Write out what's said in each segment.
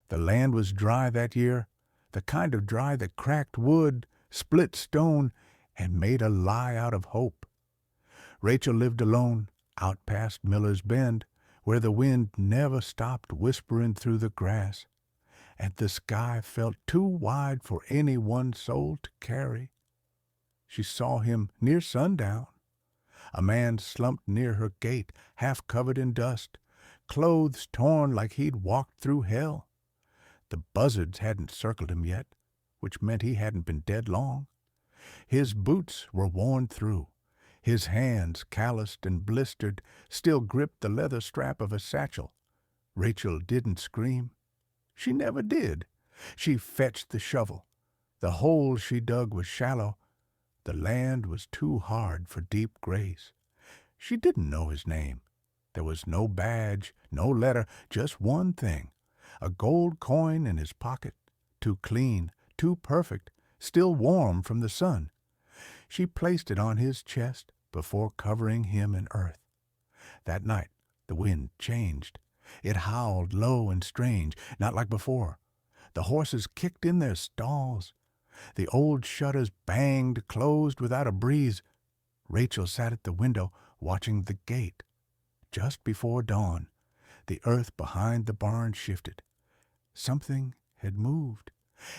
The land was dry that year, the kind of dry that cracked wood, split stone, and made a lie out of hope. Rachel lived alone, out past Miller's Bend, where the wind never stopped whispering through the grass, and the sky felt too wide for any one soul to carry. She saw him near sundown. A man slumped near her gate, half covered in dust, clothes torn like he'd walked through hell. The buzzards hadn't circled him yet, which meant he hadn't been dead long. His boots were worn through. His hands, calloused and blistered, still gripped the leather strap of a satchel. Rachel didn't scream. She never did. She fetched the shovel. The hole she dug was shallow. The land was too hard for deep grace. She didn't know his name. There was no badge, no letter, just one thing. A gold coin in his pocket, too clean, too perfect, still warm from the sun. She placed it on his chest before covering him in earth. That night the wind changed. It howled low and strange, not like before. The horses kicked in their stalls. The old shutters banged closed without a breeze. Rachel sat at the window watching the gate. Just before dawn, the earth behind the barn shifted. Something had moved,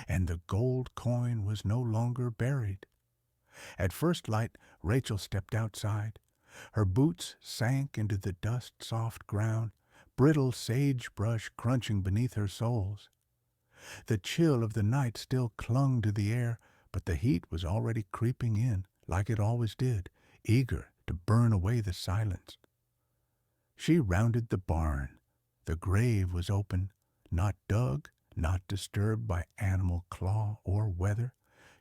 and the gold coin was no longer buried. At first light, Rachel stepped outside. Her boots sank into the dust-soft ground, brittle sagebrush crunching beneath her soles. The chill of the night still clung to the air, but the heat was already creeping in, like it always did, eager to burn away the silence. She rounded the barn. The grave was open, not dug, not disturbed by animal claw or weather,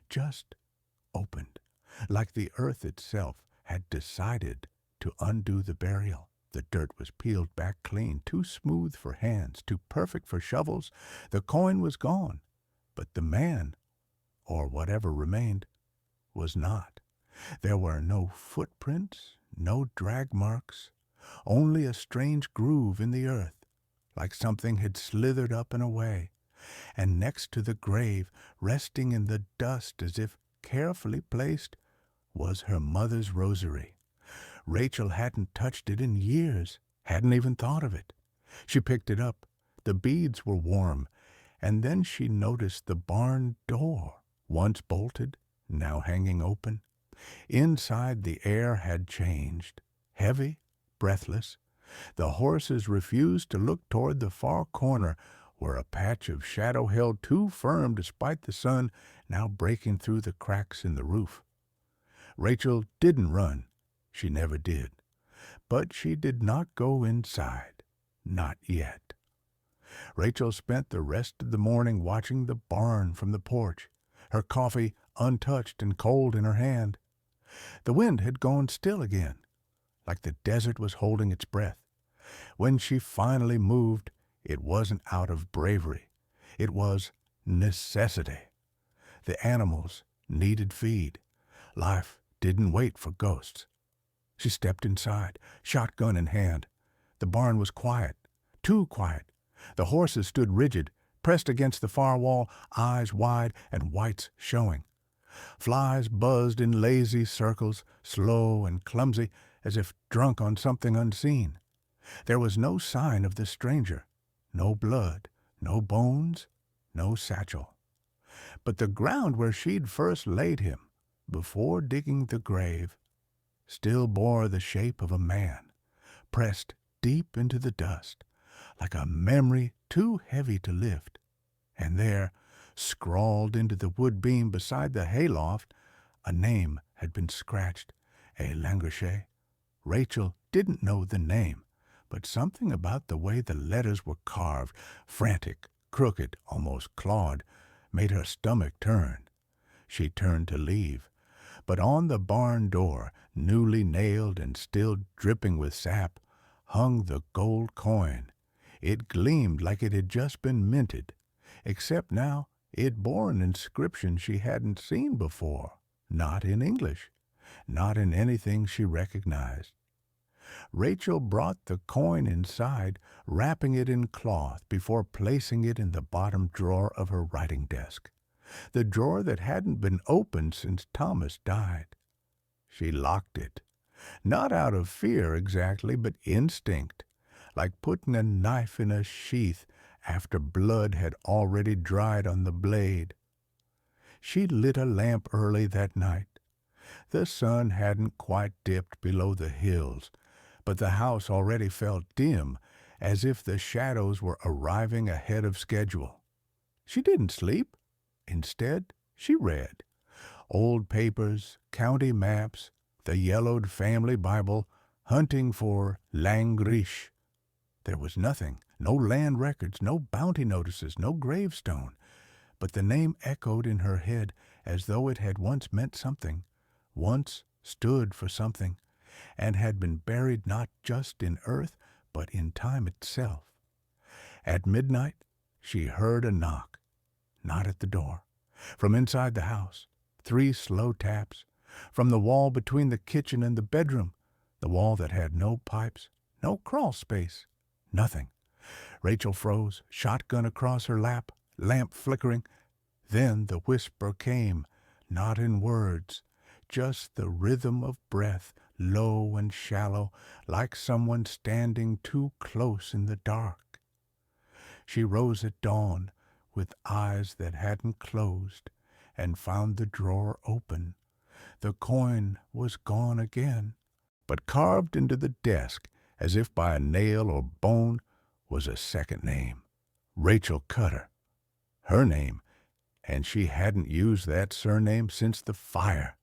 just opened, like the earth itself had decided to undo the burial. The dirt was peeled back clean, too smooth for hands, too perfect for shovels. The coin was gone, but the man, or whatever remained, was not. There were no footprints, no drag marks, only a strange groove in the earth, like something had slithered up and away. And next to the grave, resting in the dust as if carefully placed, was her mother's rosary. Rachel hadn't touched it in years, hadn't even thought of it. She picked it up. The beads were warm, and then she noticed the barn door, once bolted, now hanging open. Inside, the air had changed, heavy, breathless. The horses refused to look toward the far corner, where a patch of shadow held too firm despite the sun now breaking through the cracks in the roof. Rachel didn't run. She never did. But she did not go inside. Not yet. Rachel spent the rest of the morning watching the barn from the porch, her coffee untouched and cold in her hand. The wind had gone still again, like the desert was holding its breath. When she finally moved, it wasn't out of bravery. It was necessity. The animals needed feed. Life didn't wait for ghosts. She stepped inside, shotgun in hand. The barn was quiet, too quiet. The horses stood rigid, pressed against the far wall, eyes wide and whites showing. Flies buzzed in lazy circles, slow and clumsy, as if drunk on something unseen. There was no sign of the stranger, no blood, no bones, no satchel. But the ground where she'd first laid him, before digging the grave, still bore the shape of a man, pressed deep into the dust, like a memory too heavy to lift. And there, scrawled into the wood beam beside the hayloft, a name had been scratched, a Languechet. Rachel didn't know the name, but something about the way the letters were carved, frantic, crooked, almost clawed, made her stomach turn. She turned to leave, but on the barn door, newly nailed and still dripping with sap, hung the gold coin. It gleamed like it had just been minted, except now it bore an inscription she hadn't seen before, not in English, not in anything she recognized. Rachel brought the coin inside, wrapping it in cloth before placing it in the bottom drawer of her writing desk, the drawer that hadn't been opened since Thomas died. She locked it, not out of fear exactly, but instinct, like putting a knife in a sheath after blood had already dried on the blade. She lit a lamp early that night. The sun hadn't quite dipped below the hills, but the house already felt dim, as if the shadows were arriving ahead of schedule. She didn't sleep. Instead, she read. Old papers, county maps, the yellowed family Bible, hunting for Langrish. There was nothing, no land records, no bounty notices, no gravestone, but the name echoed in her head as though it had once meant something, once stood for something, and had been buried not just in earth, but in time itself. At midnight, she heard a knock, not at the door. From inside the house, 3 slow taps. From the wall between the kitchen and the bedroom, the wall that had no pipes, no crawl space, nothing. Rachel froze, shotgun across her lap, lamp flickering. Then the whisper came, not in words, just the rhythm of breath, low and shallow, like someone standing too close in the dark. She rose at dawn, with eyes that hadn't closed, and found the drawer open. The coin was gone again, but carved into the desk, as if by a nail or bone, was a second name, Rachel Cutter. Her name, and she hadn't used that surname since the fire.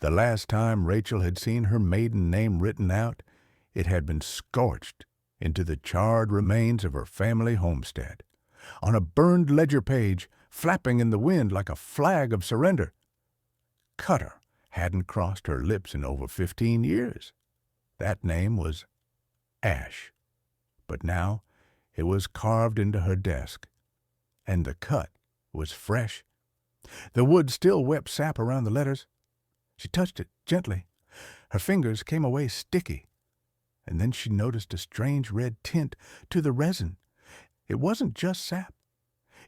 The last time Rachel had seen her maiden name written out, it had been scorched into the charred remains of her family homestead, on a burned ledger page, flapping in the wind like a flag of surrender. Cutter hadn't crossed her lips in over 15 years. That name was Ash, but now it was carved into her desk, and the cut was fresh. The wood still wept sap around the letters. She touched it gently. Her fingers came away sticky, and then she noticed a strange red tint to the resin. It wasn't just sap.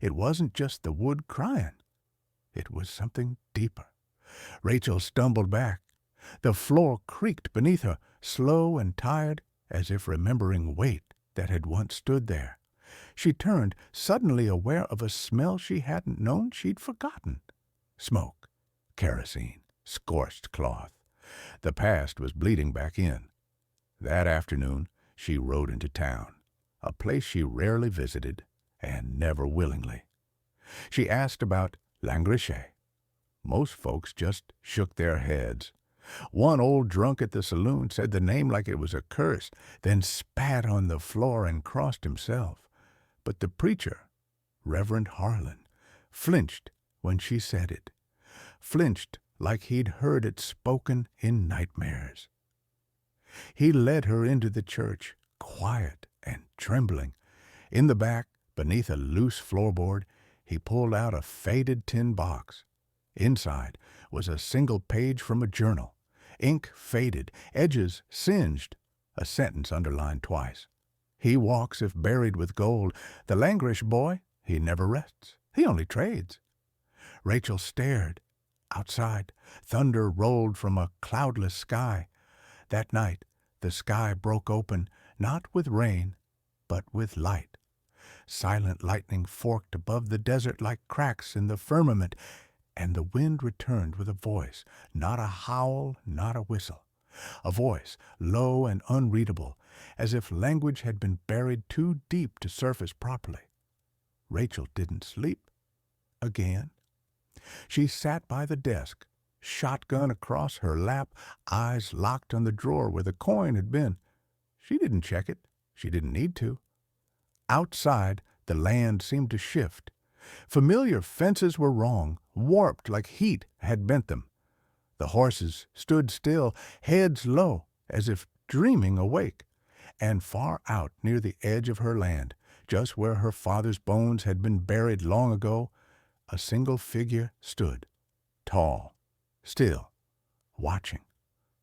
It wasn't just the wood crying. It was something deeper. Rachel stumbled back. The floor creaked beneath her, slow and tired, as if remembering weight that had once stood there. She turned, suddenly aware of a smell she hadn't known she'd forgotten. Smoke, kerosene, scorched cloth. The past was bleeding back in. That afternoon, she rode into town, a place she rarely visited, and never willingly. She asked about Langrishe. Most folks just shook their heads. One old drunk at the saloon said the name like it was a curse, then spat on the floor and crossed himself. But the preacher, Reverend Harlan, flinched when she said it, flinched like he'd heard it spoken in nightmares. He led her into the church, quiet and trembling. In the back, beneath a loose floorboard, he pulled out a faded tin box. Inside was a single page from a journal, ink faded, edges singed, a sentence underlined twice. He walks if buried with gold. The Langrish boy, he never rests. He only trades. Rachel stared. Outside, thunder rolled from a cloudless sky. That night, the sky broke open, not with rain, but with light. Silent lightning forked above the desert like cracks in the firmament, and the wind returned with a voice, not a howl, not a whistle. A voice, low and unreadable, as if language had been buried too deep to surface properly. Rachel didn't sleep. Again. She sat by the desk, shotgun across her lap, eyes locked on the drawer where the coin had been. She didn't check it. She didn't need to. Outside, the land seemed to shift. Familiar fences were wrong, warped like heat had bent them. The horses stood still, heads low, as if dreaming awake. And far out near the edge of her land, just where her father's bones had been buried long ago, a single figure stood, tall, still, watching.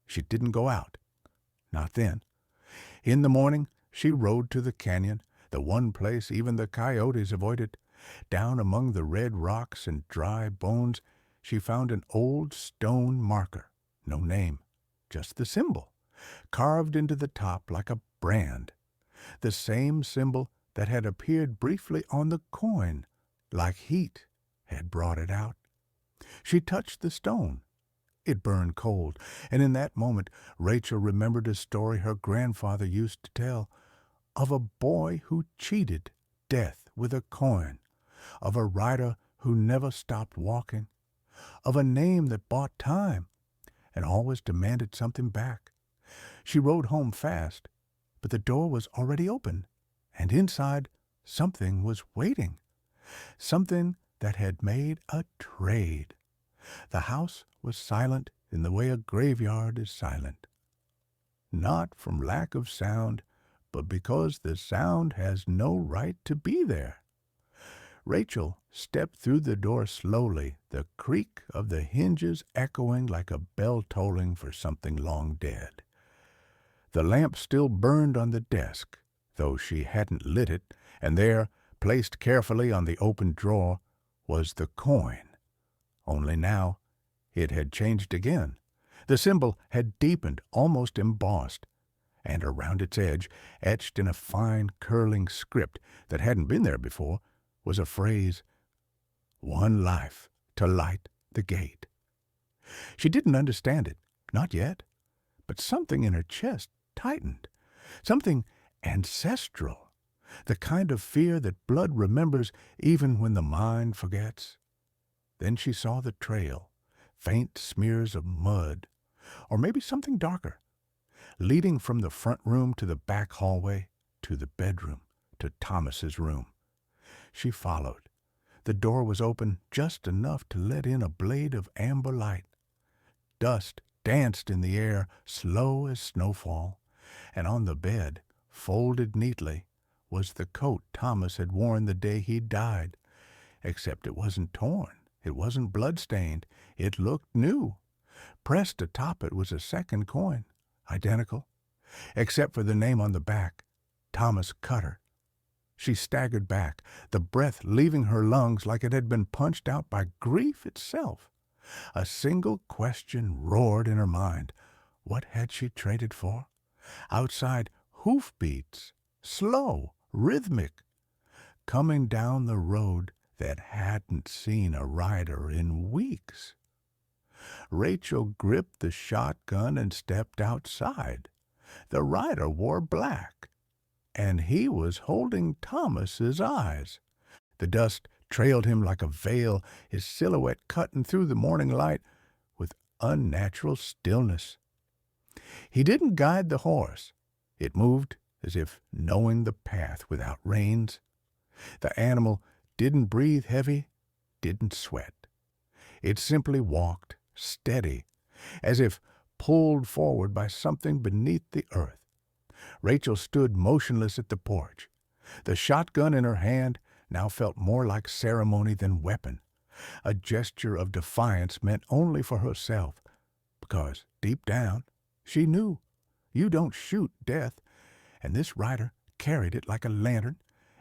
She didn't go out. Not then. In the morning, she rode to the canyon, the one place even the coyotes avoided. Down among the red rocks and dry bones, she found an old stone marker. No name, just the symbol, carved into the top like a brand. The same symbol that had appeared briefly on the coin, like heat had brought it out. She touched the stone. It burned cold, and in that moment Rachel remembered a story her grandfather used to tell of a boy who cheated death with a coin, of a rider who never stopped walking, of a name that bought time and always demanded something back. She rode home fast, but the door was already open, and inside something was waiting, something that had made a trade. The house was silent in the way a graveyard is silent. Not from lack of sound, but because the sound has no right to be there. Rachel stepped through the door slowly, the creak of the hinges echoing like a bell tolling for something long dead. The lamp still burned on the desk, though she hadn't lit it, and there, placed carefully on the open drawer, was the coin. Only now it had changed again. The symbol had deepened, almost embossed, and around its edge, etched in a fine curling script that hadn't been there before, was a phrase, "One life to light the gate." She didn't understand it, not yet, but something in her chest tightened, something ancestral, the kind of fear that blood remembers even when the mind forgets. Then she saw the trail, faint smears of mud, or maybe something darker, leading from the front room to the back hallway, to the bedroom, to Thomas's room. She followed. The door was open just enough to let in a blade of amber light. Dust danced in the air, slow as snowfall, and on the bed, folded neatly, was the coat Thomas had worn the day he died, except it wasn't torn. It wasn't blood-stained. It looked new. Pressed atop it was a second coin, identical, except for the name on the back, Thomas Cutter. She staggered back, the breath leaving her lungs like it had been punched out by grief itself. A single question roared in her mind. What had she traded for? Outside, hoofbeats, slow, rhythmic, coming down the road that hadn't seen a rider in weeks. Rachel gripped the shotgun and stepped outside. The rider wore black, and he was holding Thomas's eyes. The dust trailed him like a veil, his silhouette cutting through the morning light with unnatural stillness. He didn't guide the horse. It moved as if knowing the path without reins. The animal didn't breathe heavy, didn't sweat. It simply walked, steady, as if pulled forward by something beneath the earth. Rachel stood motionless at the porch. The shotgun in her hand now felt more like ceremony than weapon, a gesture of defiance meant only for herself, because, deep down, she knew you don't shoot death, and this rider carried it like a lantern.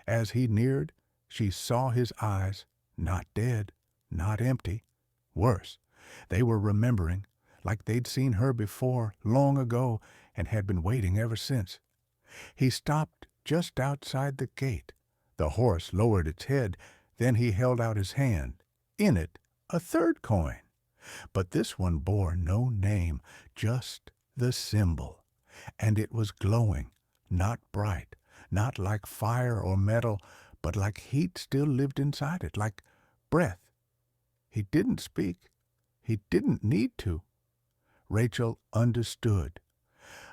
As he neared, she saw his eyes, not dead, not empty. Worse, they were remembering, like they'd seen her before, long ago, and had been waiting ever since. He stopped just outside the gate. The horse lowered its head, then he held out his hand. In it, a third coin. But this one bore no name, just the symbol. And it was glowing, not bright, not like fire or metal, but like heat still lived inside it, like breath. He didn't speak. He didn't need to. Rachel understood.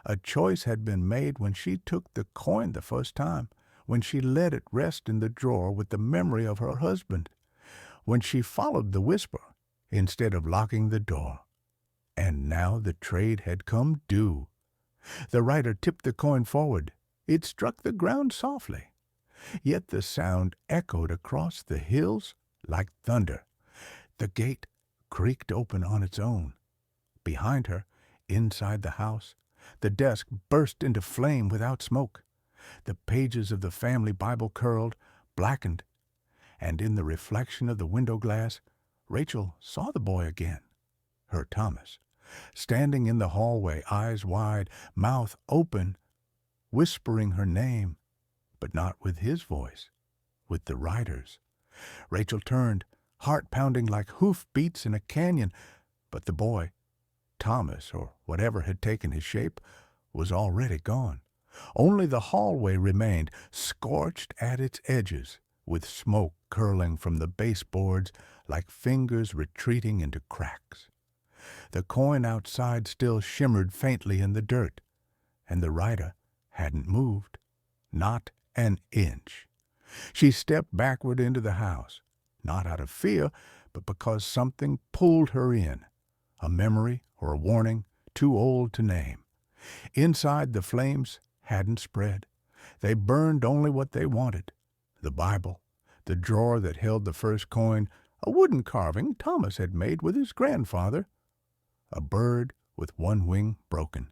A choice had been made when she took the coin the first time, when she let it rest in the drawer with the memory of her husband, when she followed the whisper instead of locking the door. And now the trade had come due. The rider tipped the coin forward. It struck the ground softly. Yet the sound echoed across the hills like thunder. The gate creaked open on its own. Behind her, inside the house, The desk burst into flame without smoke. The pages of the family Bible curled, blackened, and in the reflection of the window glass, Rachel saw the boy again, her Thomas, standing in the hallway, eyes wide, mouth open, whispering her name, but not with his voice, with the writer's. Rachel turned, heart pounding like hoof beats in a canyon, but the boy, Thomas, or whatever had taken his shape, was already gone. Only the hallway remained, scorched at its edges, with smoke curling from the baseboards like fingers retreating into cracks. The coin outside still shimmered faintly in the dirt, and the writer hadn't moved, not an inch. She stepped backward into the house, not out of fear, but because something pulled her in, a memory or a warning too old to name. Inside, the flames hadn't spread. They burned only what they wanted: the Bible, the drawer that held the first coin, a wooden carving Thomas had made with his grandfather, a bird with one wing broken.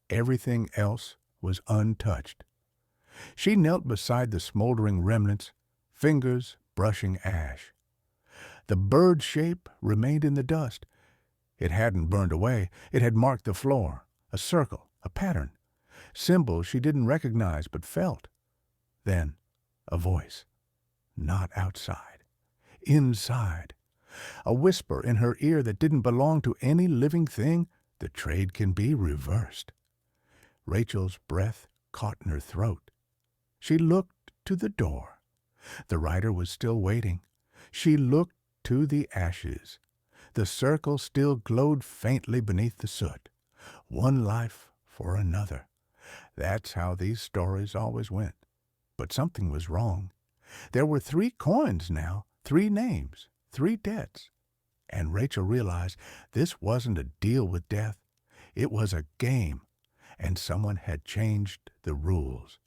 Everything else was untouched. She knelt beside the smoldering remnants, fingers brushing ash. The bird shape remained in the dust. It hadn't burned away. It had marked the floor, a circle, a pattern, symbols she didn't recognize but felt. Then a voice, not outside, inside, a whisper in her ear that didn't belong to any living thing. The trade can be reversed. Rachel's breath caught in her throat. She looked to the door. The writer was still waiting. She looked to the ashes. The circle still glowed faintly beneath the soot. One life for another. That's how these stories always went. But something was wrong. There were 3 coins now, 3 names, 3 debts. And Rachel realized this wasn't a deal with death. It was a game, and someone had changed the rules.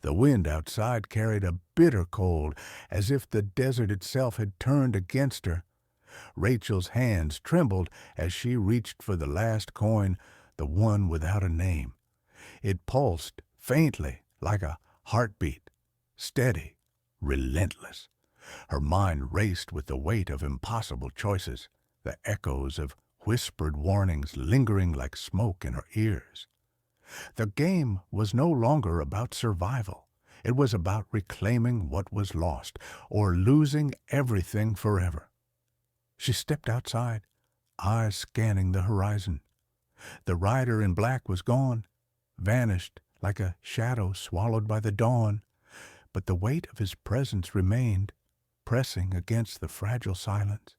The wind outside carried a bitter cold, as if the desert itself had turned against her. Rachel's hands trembled as she reached for the last coin, the one without a name. It pulsed faintly, like a heartbeat, steady, relentless. Her mind raced with the weight of impossible choices, the echoes of whispered warnings lingering like smoke in her ears. The game was no longer about survival. It was about reclaiming what was lost, or losing everything forever. She stepped outside, eyes scanning the horizon. The rider in black was gone, vanished like a shadow swallowed by the dawn, but the weight of his presence remained, pressing against the fragile silence.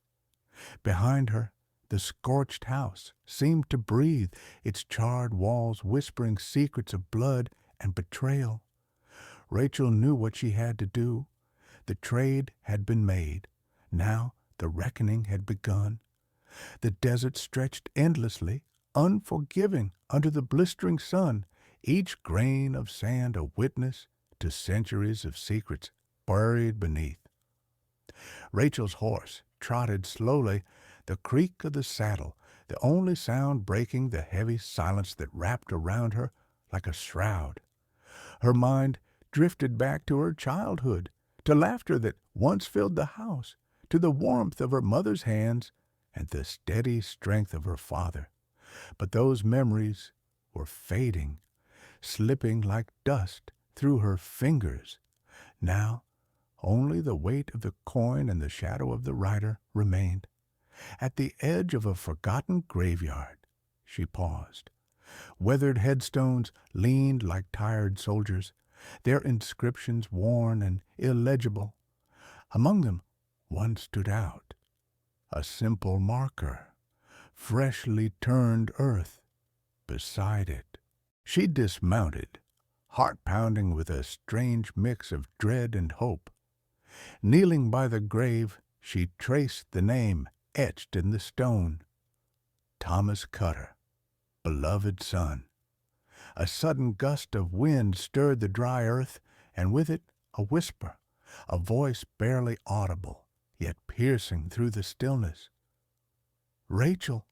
Behind her, the scorched house seemed to breathe, its charred walls whispering secrets of blood and betrayal. Rachel knew what she had to do. The trade had been made. Now the reckoning had begun. The desert stretched endlessly, unforgiving under the blistering sun, each grain of sand a witness to centuries of secrets buried beneath. Rachel's horse trotted slowly, the creak of the saddle, the only sound breaking the heavy silence that wrapped around her like a shroud. Her mind drifted back to her childhood, to laughter that once filled the house, to the warmth of her mother's hands and the steady strength of her father. But those memories were fading, slipping like dust through her fingers. Now only the weight of the coin and the shadow of the rider remained. At the edge of a forgotten graveyard, she paused. Weathered headstones leaned like tired soldiers, their inscriptions worn and illegible. Among them, one stood out, a simple marker, freshly turned earth. Beside it, she dismounted, heart pounding with a strange mix of dread and hope. Kneeling by the grave, she traced the name etched in the stone. Thomas Cutter, beloved son. A sudden gust of wind stirred the dry earth, and with it a whisper, a voice barely audible, yet piercing through the stillness. Rachel,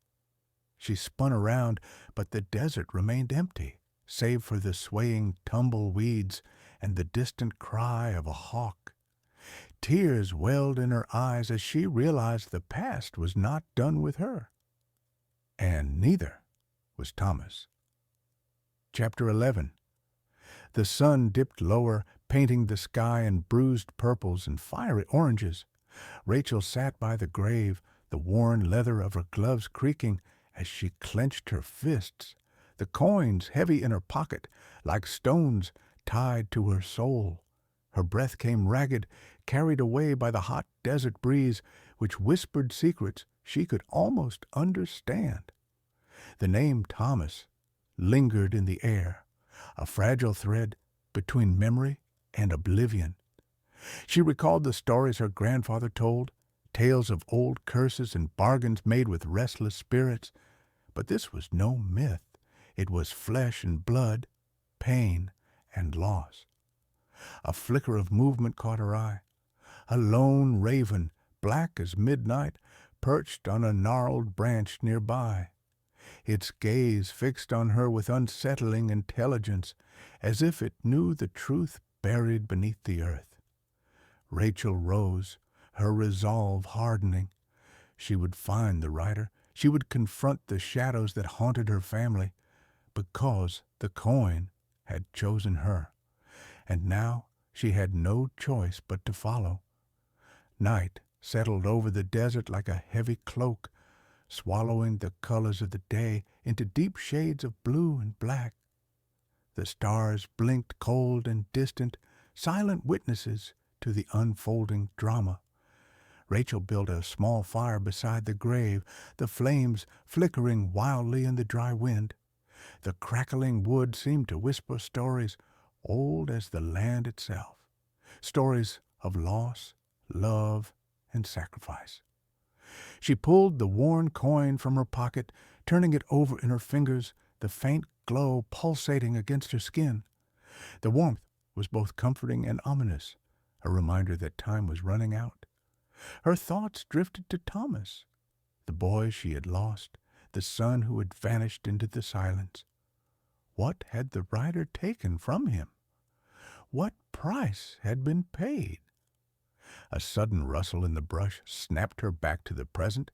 She spun around, but the desert remained empty, save for the swaying tumbleweeds and the distant cry of a hawk. Tears welled in her eyes as she realized the past was not done with her. And neither was Thomas. Chapter 11. The sun dipped lower, painting the sky in bruised purples and fiery oranges. Rachel sat by the grave, the worn leather of her gloves creaking as she clenched her fists, the coins heavy in her pocket, like stones tied to her soul. Her breath came ragged, carried away by the hot desert breeze, which whispered secrets she could almost understand. The name Thomas lingered in the air, a fragile thread between memory and oblivion. She recalled the stories her grandfather told, tales of old curses and bargains made with restless spirits. But this was no myth. It was flesh and blood, pain and loss. A flicker of movement caught her eye. A lone raven, black as midnight, perched on a gnarled branch nearby. Its gaze fixed on her with unsettling intelligence, as if it knew the truth buried beneath the earth. Rachel rose, her resolve hardening. She would find the rider. She would confront the shadows that haunted her family, because the coin had chosen her. And now she had no choice but to follow. Night settled over the desert like a heavy cloak, swallowing the colors of the day into deep shades of blue and black. The stars blinked cold and distant, silent witnesses to the unfolding drama. Rachel built a small fire beside the grave, the flames flickering wildly in the dry wind. The crackling wood seemed to whisper stories old as the land itself, stories of loss, love, and sacrifice. She pulled the worn coin from her pocket, turning it over in her fingers, the faint glow pulsating against her skin. The warmth was both comforting and ominous, a reminder that time was running out. Her thoughts drifted to Thomas, the boy she had lost, the son who had vanished into the silence. What had the rider taken from him? What price had been paid? A sudden rustle in the brush snapped her back to the present.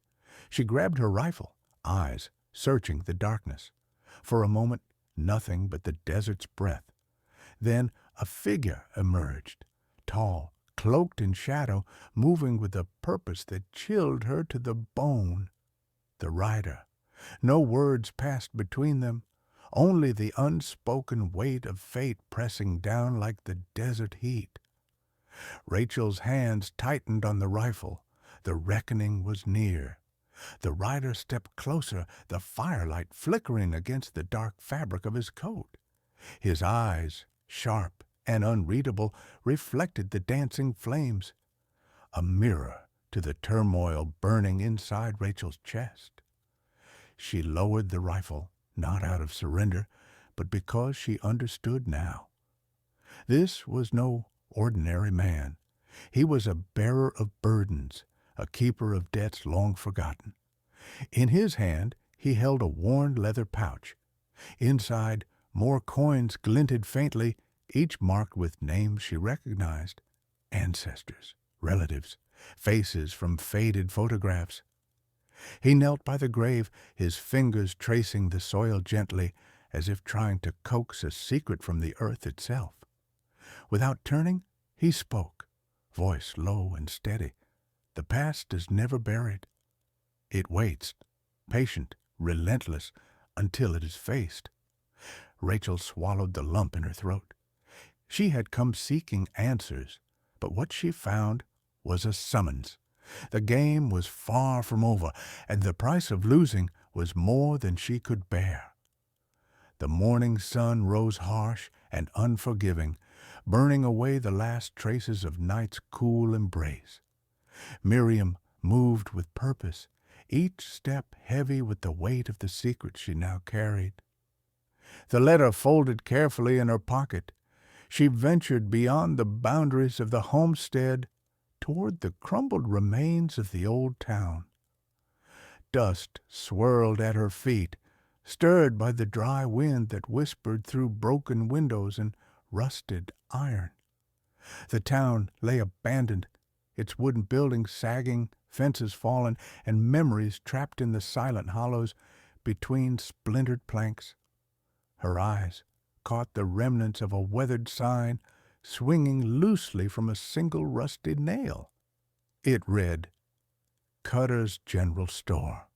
She grabbed her rifle, eyes searching the darkness. For a moment, nothing but the desert's breath. Then a figure emerged, tall, cloaked in shadow, moving with a purpose that chilled her to the bone. The rider. No words passed between them, only the unspoken weight of fate pressing down like the desert heat. Rachel's hands tightened on the rifle. The reckoning was near. The rider stepped closer, the firelight flickering against the dark fabric of his coat. His eyes, sharp and unreadable, reflected the dancing flames, a mirror to the turmoil burning inside Rachel's chest. She lowered the rifle, not out of surrender, but because she understood now. This was no ordinary man. He was a bearer of burdens, a keeper of debts long forgotten. In his hand he held a worn leather pouch. Inside, more coins glinted faintly, each marked with names she recognized, ancestors, relatives, faces from faded photographs. He knelt by the grave, his fingers tracing the soil gently, as if trying to coax a secret from the earth itself. Without turning, he spoke, voice low and steady. The past is never buried. It waits, patient, relentless, until it is faced. Rachel swallowed the lump in her throat. She had come seeking answers, but what she found was a summons. The game was far from over, and the price of losing was more than she could bear. The morning sun rose harsh and unforgiving, burning away the last traces of night's cool embrace. Miriam moved with purpose, each step heavy with the weight of the secret she now carried. The letter folded carefully in her pocket, she ventured beyond the boundaries of the homestead toward the crumbled remains of the old town. dust swirled at her feet, stirred by the dry wind that whispered through broken windows and rusted iron. The town lay abandoned, its wooden buildings sagging, fences fallen, and memories trapped in the silent hollows between splintered planks. Her eyes caught the remnants of a weathered sign swinging loosely from a single rusted nail. It read, Cutter's General Store.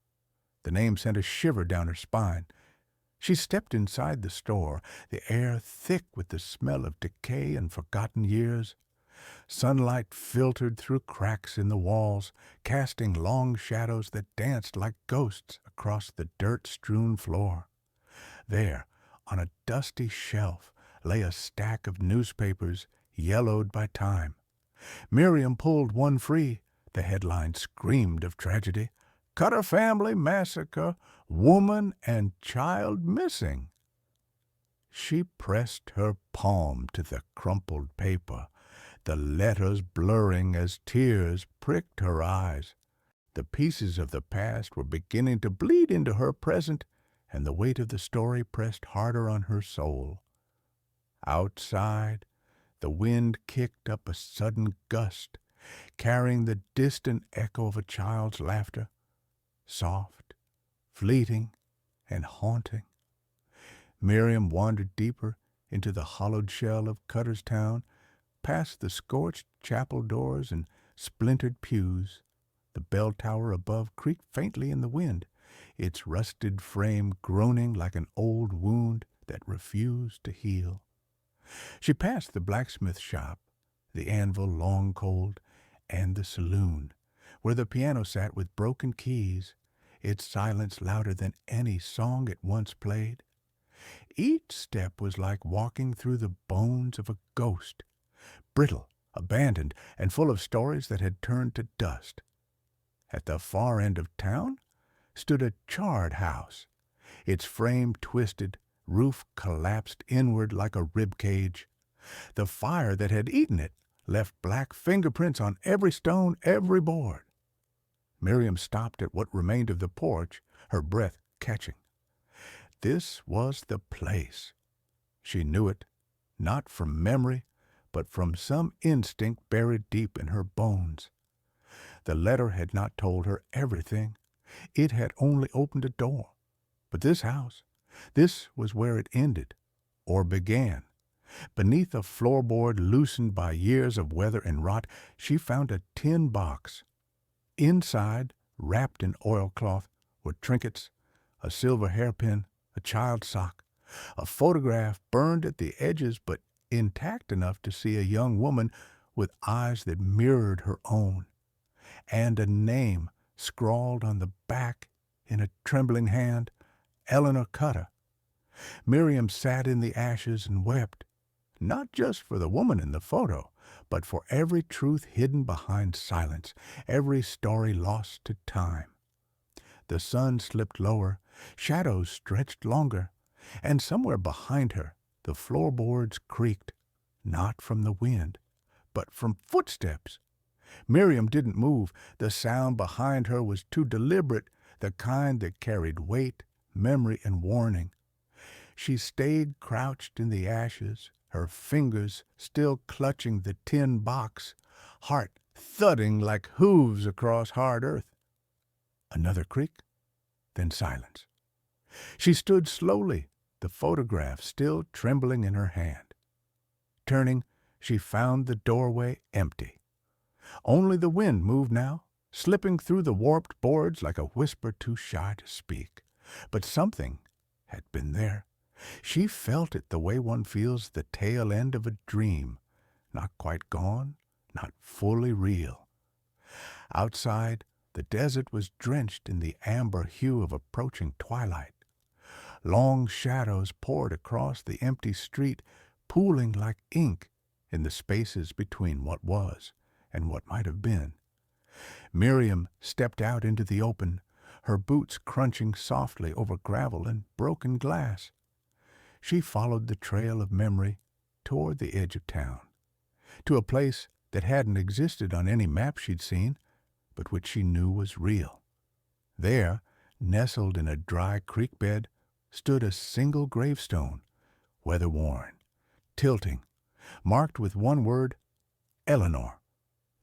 The name sent a shiver down her spine. She stepped inside the store, the air thick with the smell of decay and forgotten years. Sunlight filtered through cracks in the walls, casting long shadows that danced like ghosts across the dirt-strewn floor. There, on a dusty shelf, lay a stack of newspapers yellowed by time. Miriam pulled one free. The headline screamed of tragedy. Cutter family massacre, woman and child missing. She pressed her palm to the crumpled paper, the letters blurring as tears pricked her eyes. The pieces of the past were beginning to bleed into her present, and the weight of the story pressed harder on her soul. Outside, the wind kicked up a sudden gust, carrying the distant echo of a child's laughter, soft, fleeting, and haunting. Miriam wandered deeper into the hollowed shell of Cutter's Town, past the scorched chapel doors and splintered pews. The bell tower above creaked faintly in the wind, its rusted frame groaning like an old wound that refused to heal. She passed the blacksmith shop, the anvil long cold, and the saloon, where the piano sat with broken keys, its silence louder than any song it once played. Each step was like walking through the bones of a ghost, brittle, abandoned, and full of stories that had turned to dust. At the far end of town stood a charred house, its frame twisted, roof collapsed inward like a rib cage. The fire that had eaten it left black fingerprints on every stone, every board. Miriam stopped at what remained of the porch, her breath catching. This was the place. She knew it, not from memory, but from some instinct buried deep in her bones. The letter had not told her everything. It had only opened a door. But this house, this was where it ended, or began. Beneath a floorboard loosened by years of weather and rot, she found a tin box. Inside, wrapped in oilcloth, were trinkets, a silver hairpin, a child's sock, a photograph burned at the edges but intact enough to see a young woman with eyes that mirrored her own, and a name scrawled on the back in a trembling hand, Eleanor Cutter. Miriam sat in the ashes and wept, not just for the woman in the photo, but for every truth hidden behind silence, every story lost to time. The sun slipped lower, shadows stretched longer, and somewhere behind her the floorboards creaked, not from the wind, but from footsteps. Miriam didn't move. The sound behind her was too deliberate, the kind that carried weight, memory, and warning. She stayed crouched in the ashes, her fingers still clutching the tin box, heart thudding like hooves across hard earth. Another creak, then silence. She stood slowly, the photograph still trembling in her hand. Turning, she found the doorway empty. Only the wind moved now, slipping through the warped boards like a whisper too shy to speak. But something had been there. She felt it the way one feels the tail end of a dream, not quite gone, not fully real. Outside, the desert was drenched in the amber hue of approaching twilight. Long shadows poured across the empty street, pooling like ink in the spaces between what was and what might have been. Miriam stepped out into the open, her boots crunching softly over gravel and broken glass. She followed the trail of memory toward the edge of town, to a place that hadn't existed on any map she'd seen, but which she knew was real. There, Nestled in a dry creek bed stood a single gravestone, weather-worn, tilting, marked with one word, Eleanor,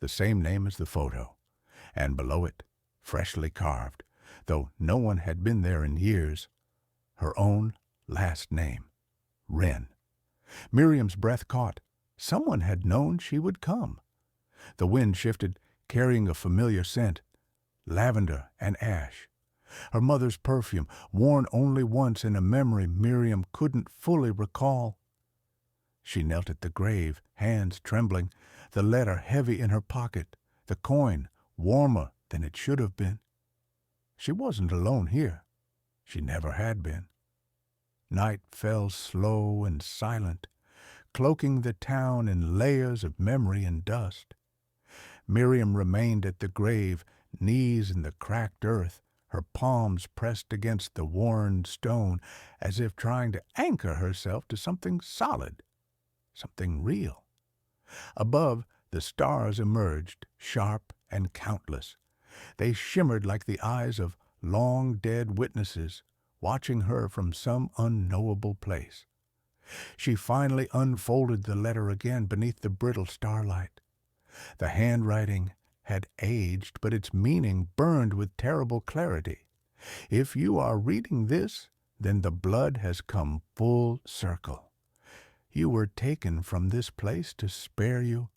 the same name as the photo, and below it, freshly carved, though no one had been there in years, her own last name, Wren. Miriam's breath caught. Someone had known she would come. The wind shifted, carrying a familiar scent, lavender and ash. Her mother's perfume, worn only once in a memory Miriam couldn't fully recall. She knelt at the grave, hands trembling, the letter heavy in her pocket, the coin warmer than it should have been. She wasn't alone here. She never had been. Night fell slow and silent, cloaking the town in layers of memory and dust. Miriam remained at the grave, knees in the cracked earth, her palms pressed against the worn stone, as if trying to anchor herself to something solid, something real. Above, the stars emerged, sharp and countless. They shimmered like the eyes of long-dead witnesses, watching her from some unknowable place. She finally unfolded the letter again beneath the brittle starlight. The handwriting had aged, but its meaning burned with terrible clarity. If you are reading this, then the blood has come full circle. You were taken from this place to spare you,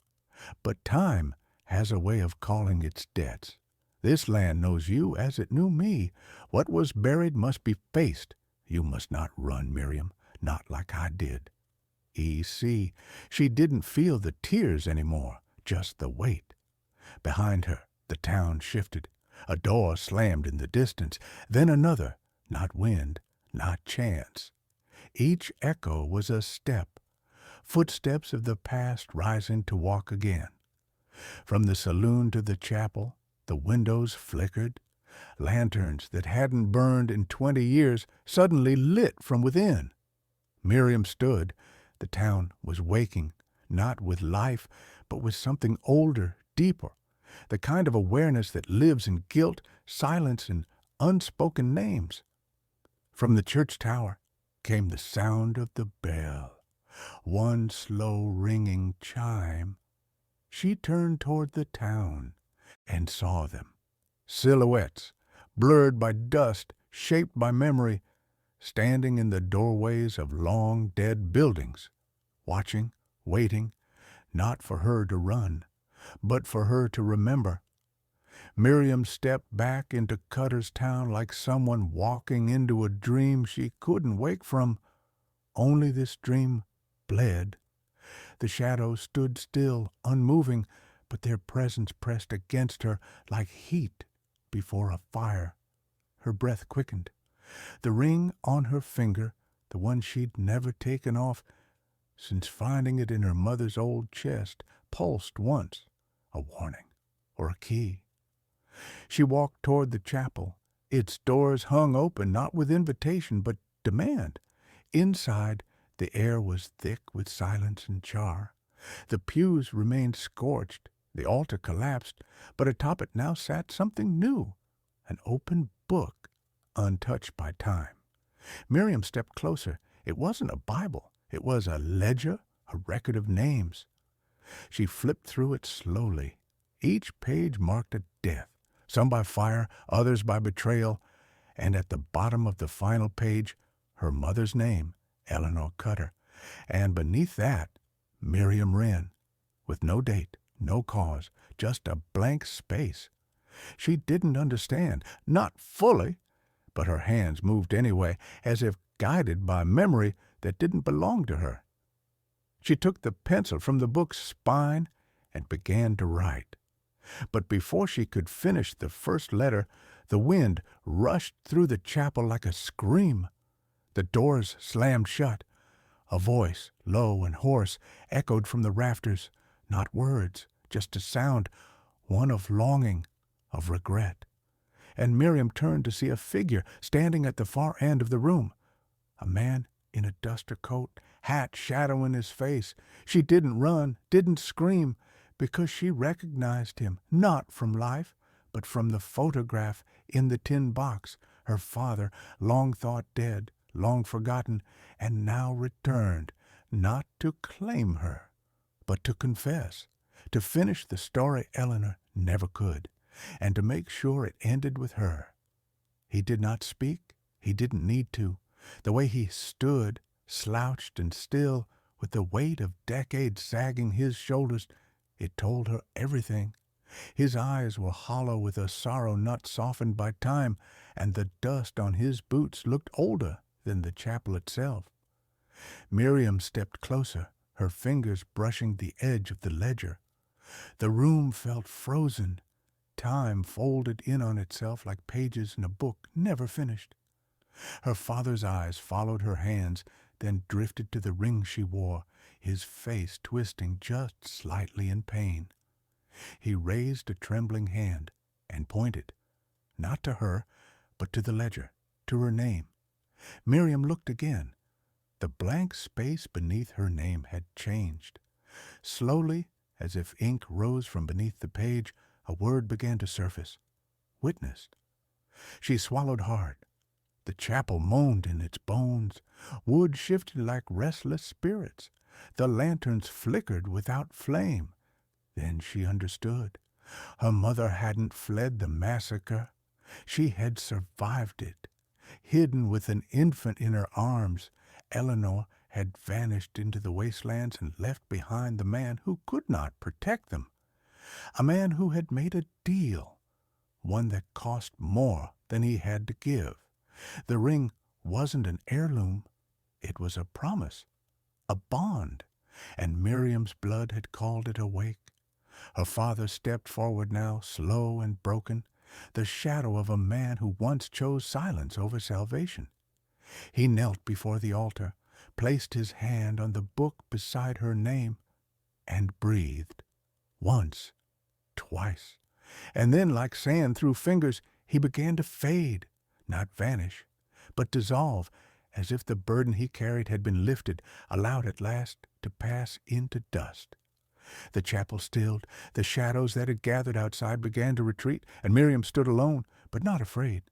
but time has a way of calling its debts. This land knows you as it knew me. What was buried must be faced. You must not run, Miriam, not like I did. E.C. She didn't feel the tears anymore, just the weight. Behind her, the town shifted. A door slammed in the distance, then another, not wind, not chance. Each echo was a step, footsteps of the past rising to walk again. From the saloon to the chapel, the windows flickered. Lanterns that hadn't burned in 20 years suddenly lit from within. Miriam stood. The town was waking, not with life, but with something older, deeper, the kind of awareness that lives in guilt, silence, and unspoken names. From the church tower came the sound of the bell, one slow ringing chime. She turned toward the town and saw them, silhouettes, blurred by dust, shaped by memory, standing in the doorways of long-dead buildings, watching, waiting, not for her to run, but for her to remember. Miriam stepped back into Cutter's Town like someone walking into a dream she couldn't wake from. Only this dream bled. The shadows stood still, unmoving, but their presence pressed against her like heat before a fire. Her breath quickened. The ring on her finger, the one she'd never taken off since finding it in her mother's old chest, pulsed once, a warning or a key. She walked toward the chapel. Its doors hung open, not with invitation, but demand. Inside, the air was thick with silence and char. The pews remained scorched, the altar collapsed, but atop it now sat something new, an open book, untouched by time. Miriam stepped closer. It wasn't a Bible. It was a ledger, a record of names. She flipped through it slowly. Each page marked a death, some by fire, others by betrayal, and at the bottom of the final page, her mother's name, Eleanor Cutter, and beneath that, Miriam Wren, with no date, no cause, just a blank space. She didn't understand, not fully, but her hands moved anyway, as if guided by memory that didn't belong to her. She took the pencil from the book's spine and began to write. But before she could finish the first letter, the wind rushed through the chapel like a scream. The doors slammed shut. A voice, low and hoarse, echoed from the rafters. Not words, just a sound, one of longing, of regret. And Miriam turned to see a figure standing at the far end of the room. A man in a duster coat, hat shadowing his face. She didn't run, didn't scream, because she recognized him, not from life, but from the photograph in the tin box, her father, long thought dead, long forgotten, and now returned, not to claim her, but to confess, to finish the story Eleanor never could, and to make sure it ended with her. He did not speak. He didn't need to. The way he stood, slouched and still, with the weight of decades sagging his shoulders, it told her everything. His eyes were hollow with a sorrow not softened by time, and the dust on his boots looked older than the chapel itself. Miriam stepped closer, her fingers brushing the edge of the ledger. The room felt frozen. Time folded in on itself like pages in a book never finished. Her father's eyes followed her hands, then drifted to the ring she wore, his face twisting just slightly in pain. He raised a trembling hand and pointed, not to her, but to the ledger, to her name. Miriam looked again. The blank space beneath her name had changed. Slowly, as if ink rose from beneath the page, a word began to surface. Witnessed. She swallowed hard. The chapel moaned in its bones. Wood shifted like restless spirits. The lanterns flickered without flame. Then she understood. Her mother hadn't fled the massacre. She had survived it. Hidden with an infant in her arms, Eleanor had vanished into the wastelands and left behind the man who could not protect them. A man who had made a deal, one that cost more than he had to give. The ring wasn't an heirloom. It was a promise, a bond, and Miriam's blood had called it awake. Her father stepped forward now, slow and broken, the shadow of a man who once chose silence over salvation. He knelt before the altar, placed his hand on the book beside her name, and breathed. Once, twice, and then, like sand through fingers, he began to fade, not vanish, but dissolve, as if the burden he carried had been lifted, allowed at last to pass into dust. The chapel stilled. The shadows that had gathered outside began to retreat, and Miriam stood alone, but not afraid.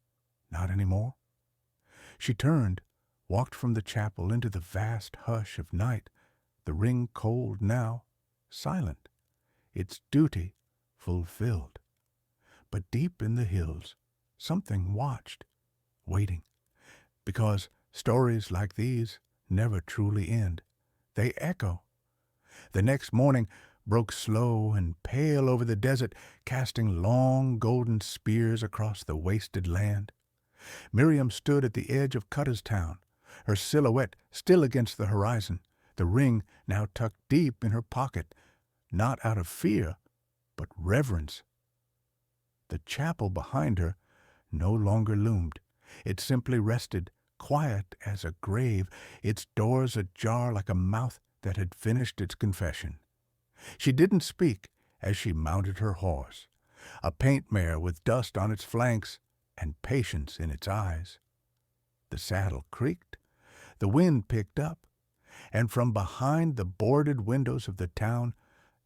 Not any more. She turned, walked from the chapel into the vast hush of night, the ring cold now, silent, its duty fulfilled. But deep in the hills, something watched, waiting, because stories like these never truly end. They echo. The next morning broke slow and pale over the desert, casting long golden spears across the wasted land. Miriam stood at the edge of Cutterstown, her silhouette still against the horizon, the ring now tucked deep in her pocket, not out of fear, but reverence. The chapel behind her no longer loomed. It simply rested, quiet as a grave, its doors ajar like a mouth that had finished its confession. She didn't speak as she mounted her horse, a paint mare with dust on its flanks and patience in its eyes. The saddle creaked, the wind picked up, and from behind the boarded windows of the town,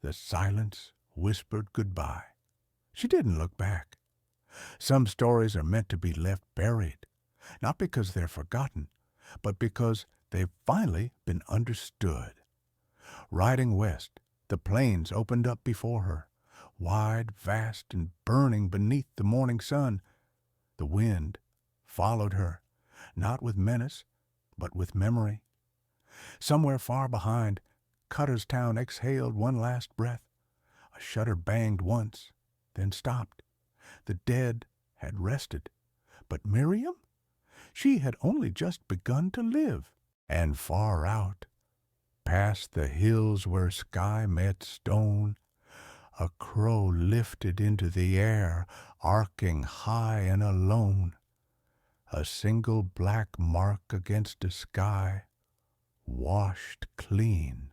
the silence whispered goodbye. She didn't look back. Some stories are meant to be left buried, not because they're forgotten, but because they've finally been understood. Riding west, the plains opened up before her, wide, vast, and burning beneath the morning sun. The wind followed her, not with menace, but with memory. Somewhere far behind, Cutterstown exhaled one last breath. A shutter banged once, then stopped. The dead had rested. But Miriam? She had only just begun to live. And far out, past the hills where sky met stone, a crow lifted into the air, arcing high and alone. A single black mark against a sky washed clean